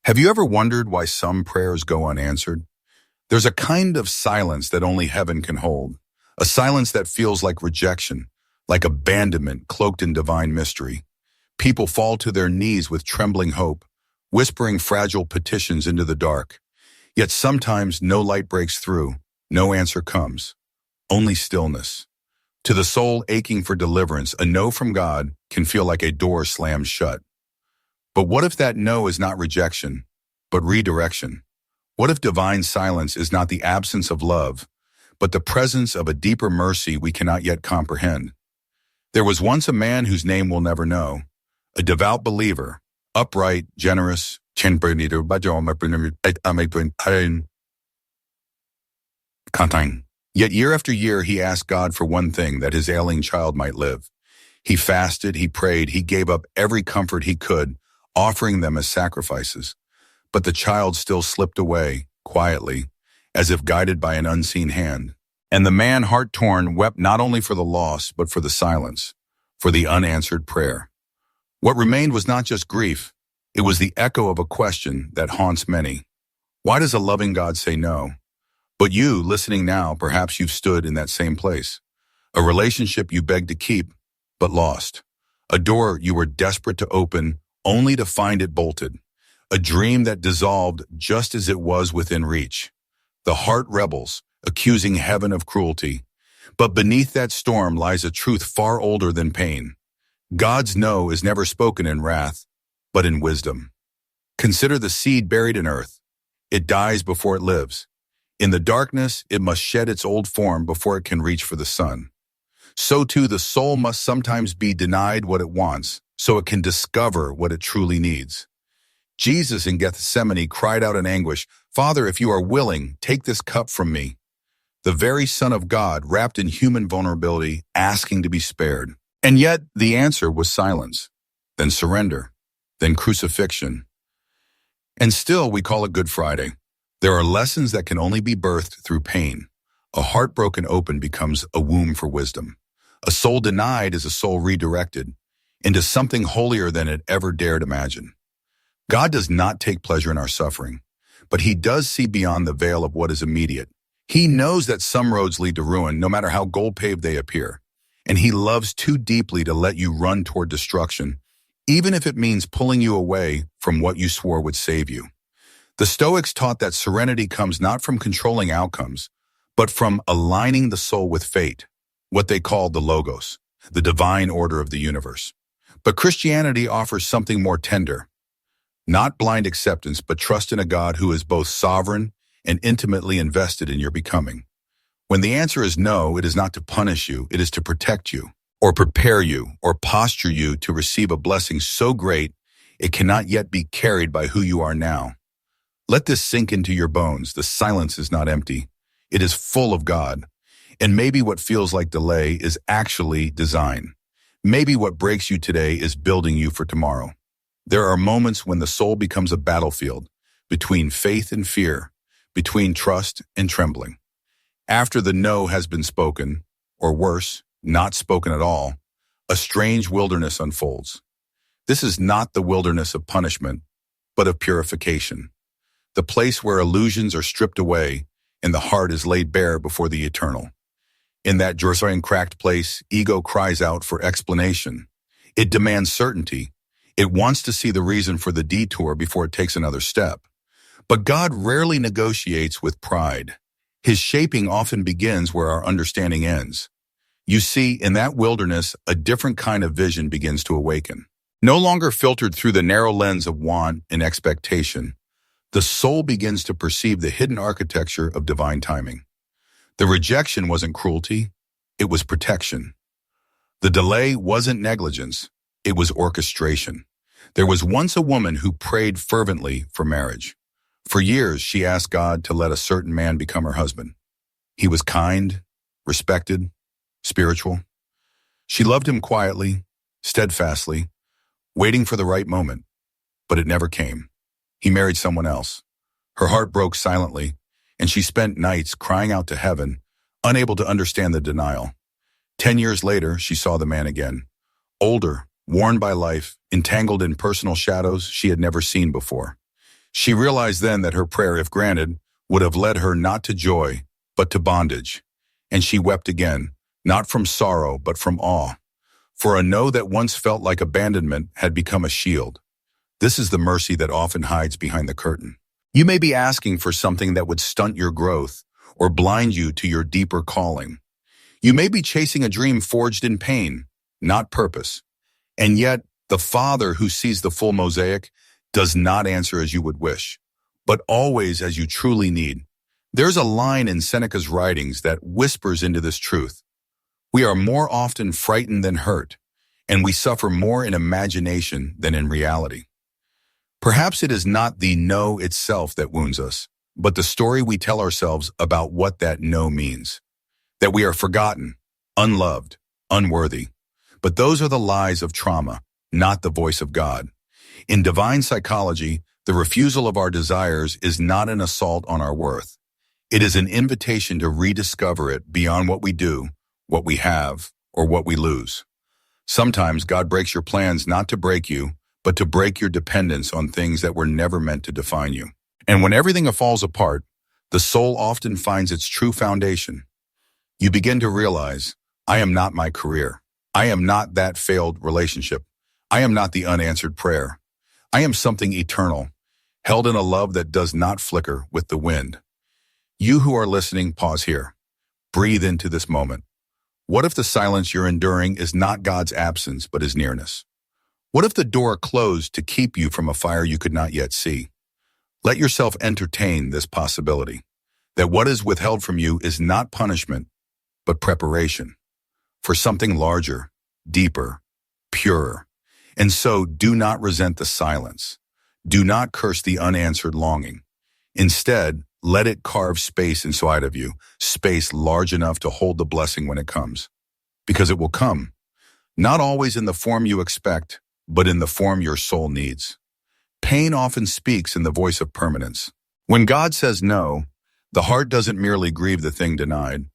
Have you ever wondered why some prayers go unanswered? There's a kind of silence that only heaven can hold, a silence that feels like rejection, like abandonment cloaked in divine mystery. People fall to their knees with trembling hope, whispering fragile petitions into the dark. Yet sometimes no light breaks through, no answer comes, only stillness. To the soul aching for deliverance, a no from God can feel like a door slammed shut. But what if that no is not rejection, but redirection? What if divine silence is not the absence of love, but the presence of a deeper mercy we cannot yet comprehend? There was once a man whose name we'll never know, a devout believer, upright, generous, yet year after year he asked God for one thing, that his ailing child might live. He fasted, he prayed, he gave up every comfort he could, offering them as sacrifices. But the child still slipped away, quietly, as if guided by an unseen hand. And the man, heart-torn, wept not only for the loss, but for the silence, for the unanswered prayer. What remained was not just grief, it was the echo of a question that haunts many. Why does a loving God say no? But you, listening now, perhaps you've stood in that same place. A relationship you begged to keep, but lost. A door you were desperate to open, only to find it bolted. A dream that dissolved just as it was within reach. The heart rebels, accusing heaven of cruelty. But beneath that storm lies a truth far older than pain. God's no is never spoken in wrath, but in wisdom. Consider the seed buried in earth. It dies before it lives. In the darkness, it must shed its old form before it can reach for the sun. So too, the soul must sometimes be denied what it wants, so it can discover what it truly needs. Jesus in Gethsemane cried out in anguish, "Father, if you are willing, take this cup from me." The very Son of God, wrapped in human vulnerability, asking to be spared. And yet, the answer was silence, then surrender, then crucifixion. And still, we call it Good Friday. There are lessons that can only be birthed through pain. A heart broken open becomes a womb for wisdom. A soul denied is a soul redirected into something holier than it ever dared imagine. God does not take pleasure in our suffering, but he does see beyond the veil of what is immediate. He knows that some roads lead to ruin, no matter how gold-paved they appear. And he loves too deeply to let you run toward destruction, even if it means pulling you away from what you swore would save you. The Stoics taught that serenity comes not from controlling outcomes, but from aligning the soul with fate, what they called the logos, the divine order of the universe. But Christianity offers something more tender. Not blind acceptance, but trust in a God who is both sovereign and intimately invested in your becoming. When the answer is no, it is not to punish you, it is to protect you, or prepare you, or posture you to receive a blessing so great it cannot yet be carried by who you are now. Let this sink into your bones. The silence is not empty. It is full of God. And maybe what feels like delay is actually design. Maybe what breaks you today is building you for tomorrow. There are moments when the soul becomes a battlefield, between faith and fear, between trust and trembling. After the no has been spoken, or worse, not spoken at all, a strange wilderness unfolds. This is not the wilderness of punishment, but of purification. The place where illusions are stripped away and the heart is laid bare before the eternal. In that Jerusalem cracked place, ego cries out for explanation. It demands certainty. It wants to see the reason for the detour before it takes another step. But God rarely negotiates with pride. His shaping often begins where our understanding ends. You see, in that wilderness, a different kind of vision begins to awaken. No longer filtered through the narrow lens of want and expectation, the soul begins to perceive the hidden architecture of divine timing. The rejection wasn't cruelty, it was protection. The delay wasn't negligence, it was orchestration. There was once a woman who prayed fervently for marriage. For years, she asked God to let a certain man become her husband. He was kind, respected, spiritual. She loved him quietly, steadfastly, waiting for the right moment, but it never came. He married someone else. Her heart broke silently, and she spent nights crying out to heaven, unable to understand the denial. 10 years later, she saw the man again. Older, worn by life, entangled in personal shadows she had never seen before. She realized then that her prayer, if granted, would have led her not to joy, but to bondage. And she wept again, not from sorrow, but from awe. For a no that once felt like abandonment had become a shield. This is the mercy that often hides behind the curtain. You may be asking for something that would stunt your growth or blind you to your deeper calling. You may be chasing a dream forged in pain, not purpose. And yet, the Father who sees the full mosaic does not answer as you would wish, but always as you truly need. There's a line in Seneca's writings that whispers into this truth. We are more often frightened than hurt, and we suffer more in imagination than in reality. Perhaps it is not the no itself that wounds us, but the story we tell ourselves about what that no means. That we are forgotten, unloved, unworthy. But those are the lies of trauma, not the voice of God. In divine psychology, the refusal of our desires is not an assault on our worth. It is an invitation to rediscover it beyond what we do, what we have, or what we lose. Sometimes God breaks your plans not to break you, but to break your dependence on things that were never meant to define you. And when everything falls apart, the soul often finds its true foundation. You begin to realize, I am not my career. I am not that failed relationship. I am not the unanswered prayer. I am something eternal, held in a love that does not flicker with the wind. You who are listening, pause here. Breathe into this moment. What if the silence you're enduring is not God's absence, but his nearness? What if the door closed to keep you from a fire you could not yet see? Let yourself entertain this possibility, that what is withheld from you is not punishment, but preparation for something larger, deeper, purer. And so do not resent the silence. Do not curse the unanswered longing. Instead, let it carve space inside of you, space large enough to hold the blessing when it comes. Because it will come, not always in the form you expect, but in the form your soul needs. Pain often speaks in the voice of permanence. When God says no, the heart doesn't merely grieve the thing denied.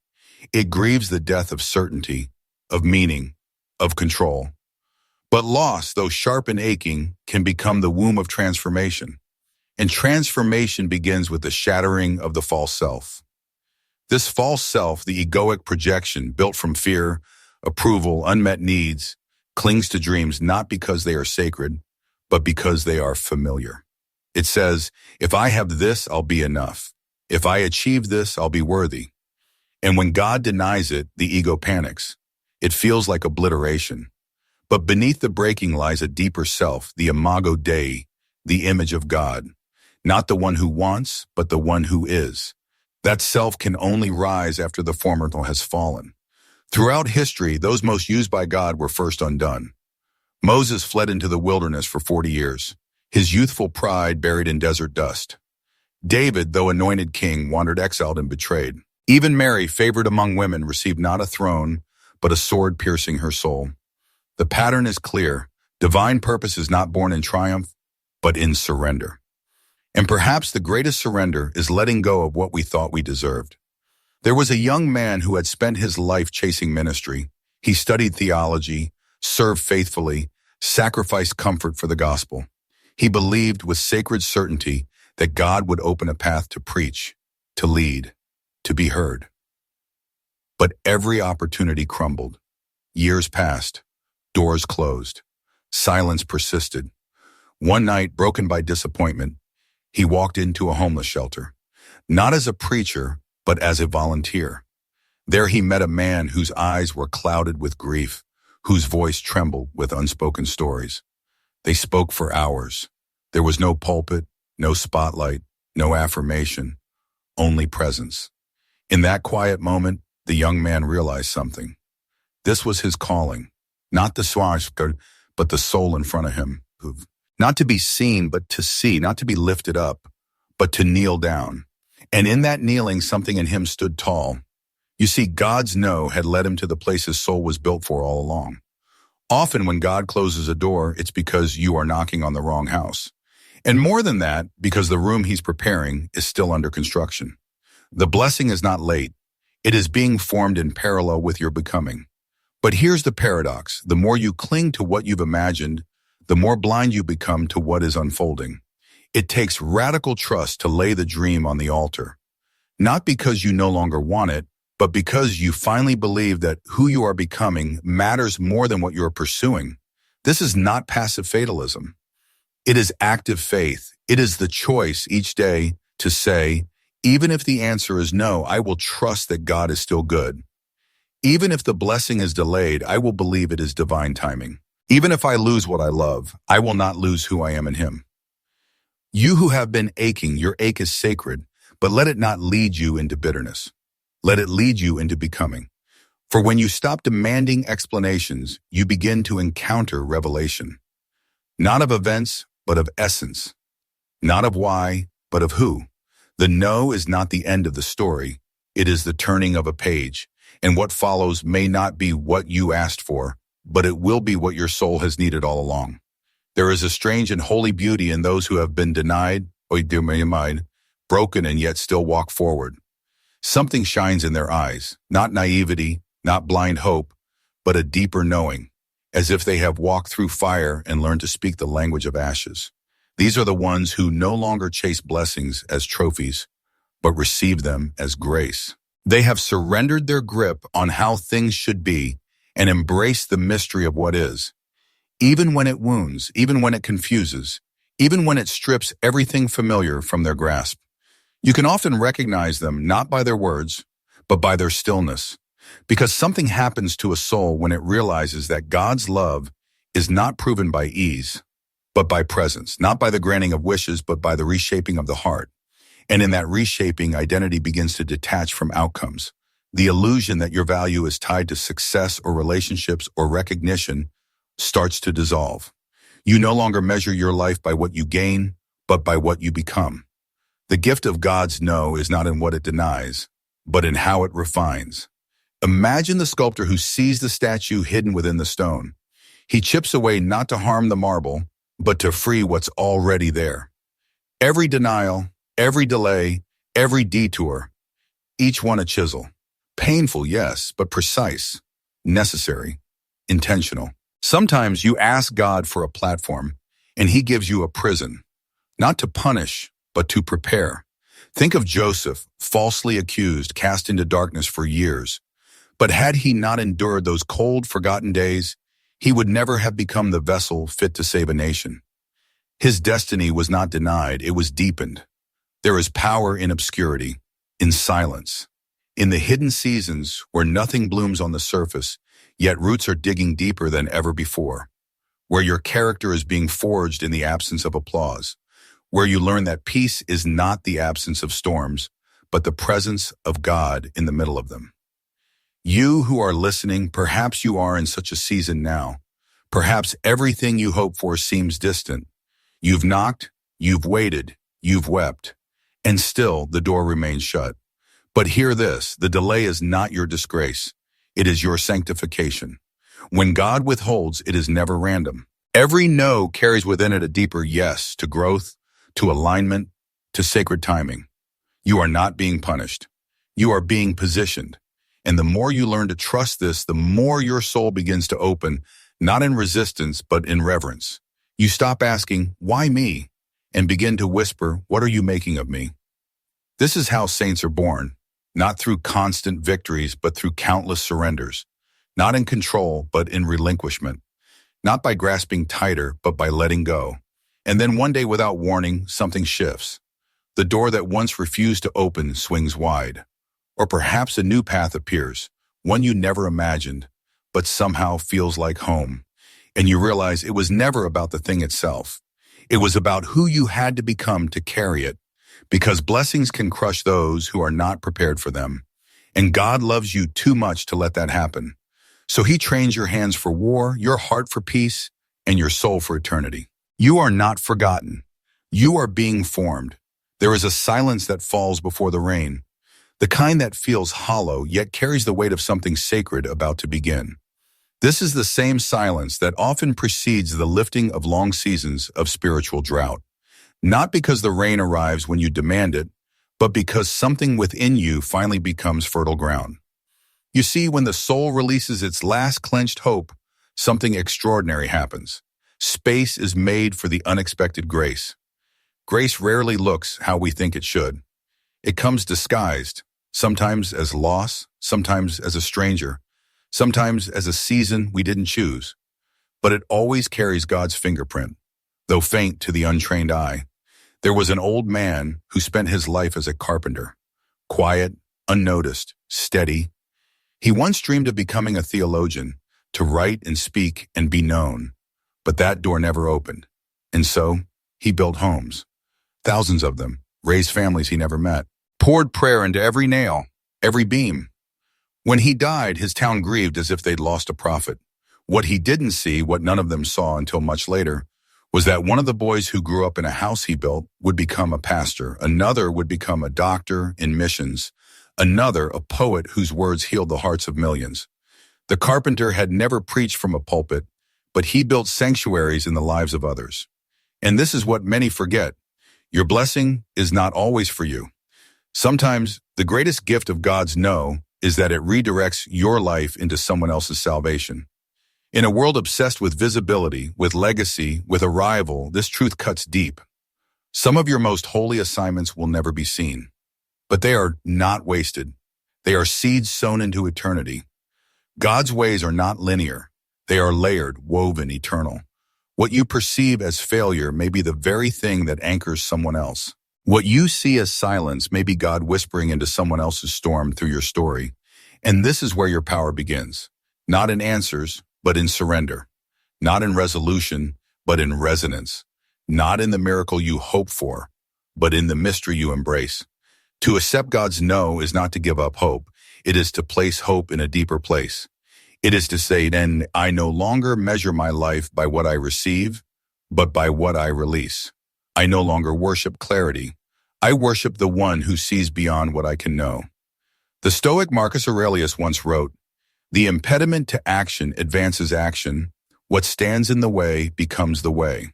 It grieves the death of certainty, of meaning, of control. But loss, though sharp and aching, can become the womb of transformation. And transformation begins with the shattering of the false self. This false self, the egoic projection built from fear, approval, unmet needs, clings to dreams not because they are sacred, but because they are familiar. It says, if I have this, I'll be enough. If I achieve this, I'll be worthy. And when God denies it, the ego panics. It feels like obliteration. But beneath the breaking lies a deeper self, the imago Dei, the image of God. Not the one who wants, but the one who is. That self can only rise after the former has fallen. Throughout history, those most used by God were first undone. Moses fled into the wilderness for 40 years, his youthful pride buried in desert dust. David, though anointed king, wandered exiled and betrayed. Even Mary, favored among women, received not a throne, but a sword piercing her soul. The pattern is clear. Divine purpose is not born in triumph, but in surrender. And perhaps the greatest surrender is letting go of what we thought we deserved. There was a young man who had spent his life chasing ministry. He studied theology, served faithfully, sacrificed comfort for the gospel. He believed with sacred certainty that God would open a path to preach, to lead, to be heard. But every opportunity crumbled. Years passed, doors closed, silence persisted. One night, broken by disappointment, he walked into a homeless shelter, not as a preacher, but as a volunteer. There he met a man whose eyes were clouded with grief, whose voice trembled with unspoken stories. They spoke for hours. There was no pulpit, no spotlight, no affirmation, only presence. In that quiet moment, the young man realized something. This was his calling, not the swashbuckler, but the soul in front of him. Not to be seen, but to see, not to be lifted up, but to kneel down. And in that kneeling, something in him stood tall. You see, God's no had led him to the place his soul was built for all along. Often when God closes a door, it's because you are knocking on the wrong house. And more than that, because the room he's preparing is still under construction. The blessing is not late. It is being formed in parallel with your becoming. But here's the paradox. The more you cling to what you've imagined, the more blind you become to what is unfolding. It takes radical trust to lay the dream on the altar, not because you no longer want it, but because you finally believe that who you are becoming matters more than what you are pursuing. This is not passive fatalism. It is active faith. It is the choice each day to say, even if the answer is no, I will trust that God is still good. Even if the blessing is delayed, I will believe it is divine timing. Even if I lose what I love, I will not lose who I am in Him. You who have been aching, your ache is sacred, but let it not lead you into bitterness. Let it lead you into becoming. For when you stop demanding explanations, you begin to encounter revelation. Not of events, but of essence. Not of why, but of who. The no is not the end of the story. It is the turning of a page. And what follows may not be what you asked for, but it will be what your soul has needed all along. There is a strange and holy beauty in those who have been denied, broken, and yet still walk forward. Something shines in their eyes, not naivety, not blind hope, but a deeper knowing, as if they have walked through fire and learned to speak the language of ashes. These are the ones who no longer chase blessings as trophies, but receive them as grace. They have surrendered their grip on how things should be and embraced the mystery of what is. Even when it wounds, even when it confuses, even when it strips everything familiar from their grasp. You can often recognize them not by their words, but by their stillness. Because something happens to a soul when it realizes that God's love is not proven by ease, but by presence, not by the granting of wishes, but by the reshaping of the heart. And in that reshaping, identity begins to detach from outcomes. The illusion that your value is tied to success or relationships or recognition starts to dissolve. You no longer measure your life by what you gain, but by what you become. The gift of God's no is not in what it denies, but in how it refines. Imagine the sculptor who sees the statue hidden within the stone. He chips away not to harm the marble, but to free what's already there. Every denial, every delay, every detour, each one a chisel. Painful, yes, but precise, necessary, intentional. Sometimes you ask God for a platform, and He gives you a prison, not to punish, but to prepare. Think of Joseph, falsely accused, cast into darkness for years. But had he not endured those cold, forgotten days, he would never have become the vessel fit to save a nation. His destiny was not denied, it was deepened. There is power in obscurity, in silence, in the hidden seasons where nothing blooms on the surface, yet roots are digging deeper than ever before, where your character is being forged in the absence of applause, where you learn that peace is not the absence of storms, but the presence of God in the middle of them. You who are listening, perhaps you are in such a season now. Perhaps everything you hope for seems distant. You've knocked, you've waited, you've wept, and still the door remains shut. But hear this, the delay is not your disgrace. It is your sanctification. When God withholds, it is never random. Every no carries within it a deeper yes to growth, to alignment, to sacred timing. You are not being punished. You are being positioned. And the more you learn to trust this, the more your soul begins to open, not in resistance, but in reverence. You stop asking, why me? And begin to whisper, what are you making of me? This is how saints are born, not through constant victories, but through countless surrenders. Not in control, but in relinquishment. Not by grasping tighter, but by letting go. And then one day, without warning, something shifts. The door that once refused to open swings wide. Or perhaps a new path appears, one you never imagined, but somehow feels like home. And you realize it was never about the thing itself. It was about who you had to become to carry it. Because blessings can crush those who are not prepared for them. And God loves you too much to let that happen. So He trains your hands for war, your heart for peace, and your soul for eternity. You are not forgotten. You are being formed. There is a silence that falls before the rain, the kind that feels hollow yet carries the weight of something sacred about to begin. This is the same silence that often precedes the lifting of long seasons of spiritual drought. Not because the rain arrives when you demand it, but because something within you finally becomes fertile ground. You see, when the soul releases its last clenched hope, something extraordinary happens. Space is made for the unexpected grace. Grace rarely looks how we think it should. It comes disguised, sometimes as loss, sometimes as a stranger, sometimes as a season we didn't choose. But it always carries God's fingerprint, though faint to the untrained eye. There was an old man who spent his life as a carpenter, quiet, unnoticed, steady. He once dreamed of becoming a theologian, to write and speak and be known. But that door never opened. And so, he built homes, thousands of them, raised families he never met, poured prayer into every nail, every beam. When he died, his town grieved as if they'd lost a prophet. What he didn't see, what none of them saw until much later, was that one of the boys who grew up in a house he built would become a pastor, another would become a doctor in missions, another a poet whose words healed the hearts of millions. The carpenter had never preached from a pulpit, but he built sanctuaries in the lives of others. And this is what many forget. Your blessing is not always for you. Sometimes the greatest gift of God's no is that it redirects your life into someone else's salvation. In a world obsessed with visibility, with legacy, with arrival, this truth cuts deep. Some of your most holy assignments will never be seen, but they are not wasted. They are seeds sown into eternity. God's ways are not linear. They are layered, woven, eternal. What you perceive as failure may be the very thing that anchors someone else. What you see as silence may be God whispering into someone else's storm through your story. And this is where your power begins. Not in answers, but in surrender. Not in resolution, but in resonance. Not in the miracle you hope for, but in the mystery you embrace. To accept God's no is not to give up hope. It is to place hope in a deeper place. It is to say, then I no longer measure my life by what I receive, but by what I release. I no longer worship clarity. I worship the one who sees beyond what I can know. The Stoic Marcus Aurelius once wrote, "The impediment to action advances action. What stands in the way becomes the way."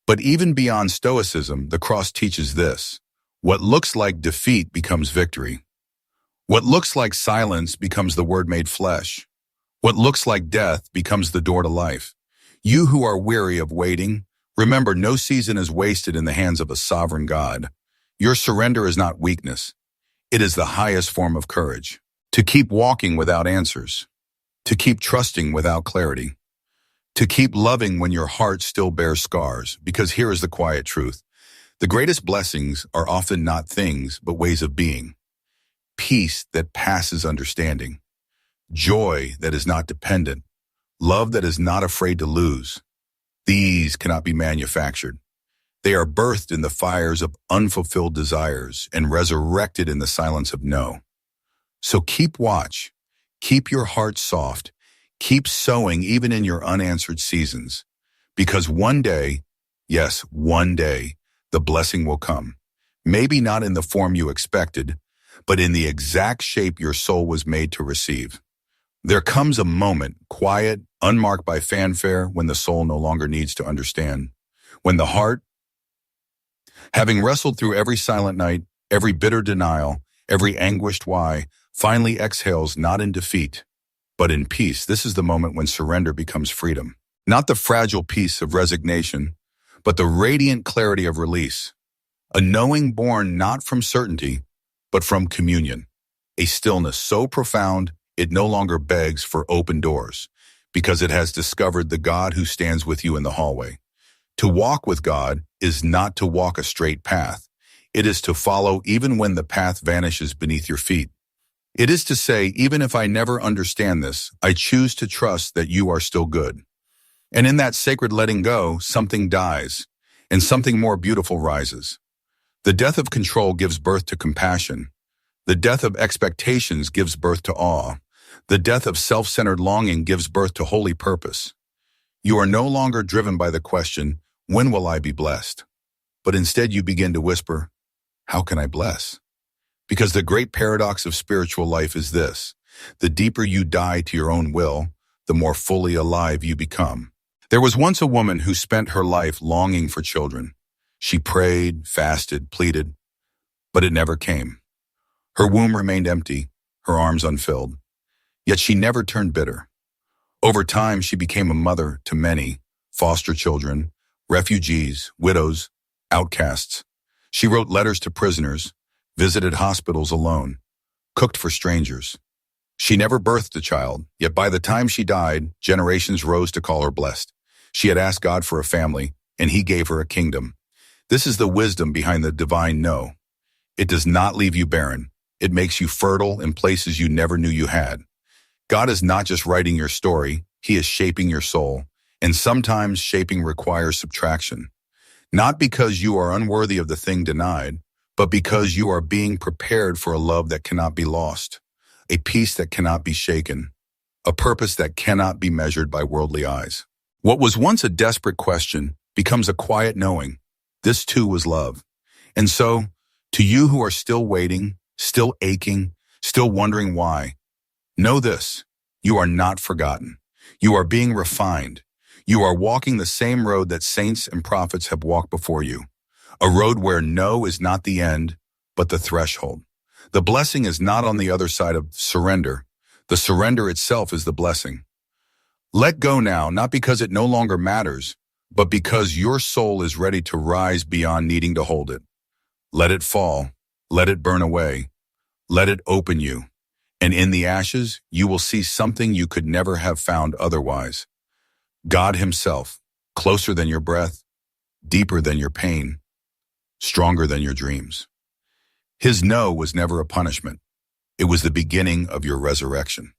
But even beyond Stoicism, the cross teaches this. What looks like defeat becomes victory. What looks like silence becomes the word made flesh. What looks like death becomes the door to life. You who are weary of waiting, remember no season is wasted in the hands of a sovereign God. Your surrender is not weakness. It is the highest form of courage. To keep walking without answers. To keep trusting without clarity. To keep loving when your heart still bears scars. Because here is the quiet truth. The greatest blessings are often not things, but ways of being. Peace that passes understanding. Joy that is not dependent. Love that is not afraid to lose. These cannot be manufactured. They are birthed in the fires of unfulfilled desires and resurrected in the silence of no. So keep watch. Keep your heart soft. Keep sowing even in your unanswered seasons. Because one day, yes, one day, the blessing will come. Maybe not in the form you expected, but in the exact shape your soul was made to receive. There comes a moment, quiet, unmarked by fanfare, when the soul no longer needs to understand. When the heart, having wrestled through every silent night, every bitter denial, every anguished why, finally exhales not in defeat, but in peace. This is the moment when surrender becomes freedom. Not the fragile peace of resignation, but the radiant clarity of release. A knowing born not from certainty, but from communion. A stillness so profound, it no longer begs for open doors, because it has discovered the God who stands with you in the hallway. To walk with God is not to walk a straight path. It is to follow even when the path vanishes beneath your feet. It is to say, even if I never understand this, I choose to trust that you are still good. And in that sacred letting go, something dies, and something more beautiful rises. The death of control gives birth to compassion. The death of expectations gives birth to awe. The death of self-centered longing gives birth to holy purpose. You are no longer driven by the question, when will I be blessed? But instead you begin to whisper, how can I bless? Because the great paradox of spiritual life is this: the deeper you die to your own will, the more fully alive you become. There was once a woman who spent her life longing for children. She prayed, fasted, pleaded, but it never came. Her womb remained empty, her arms unfilled. Yet she never turned bitter. Over time, she became a mother to many, foster children, refugees, widows, outcasts. She wrote letters to prisoners, visited hospitals alone, cooked for strangers. She never birthed a child, yet by the time she died, generations rose to call her blessed. She had asked God for a family, and He gave her a kingdom. This is the wisdom behind the divine no. It does not leave you barren. It makes you fertile in places you never knew you had. God is not just writing your story, He is shaping your soul, and sometimes shaping requires subtraction. Not because you are unworthy of the thing denied, but because you are being prepared for a love that cannot be lost, a peace that cannot be shaken, a purpose that cannot be measured by worldly eyes. What was once a desperate question becomes a quiet knowing. This too was love. And so, to you who are still waiting, still aching, still wondering why, know this: you are not forgotten. You are being refined. You are walking the same road that saints and prophets have walked before you. A road where no is not the end, but the threshold. The blessing is not on the other side of surrender. The surrender itself is the blessing. Let go now, not because it no longer matters, but because your soul is ready to rise beyond needing to hold it. Let it fall. Let it burn away. Let it open you. And in the ashes, you will see something you could never have found otherwise. God Himself, closer than your breath, deeper than your pain, stronger than your dreams. His no was never a punishment. It was the beginning of your resurrection.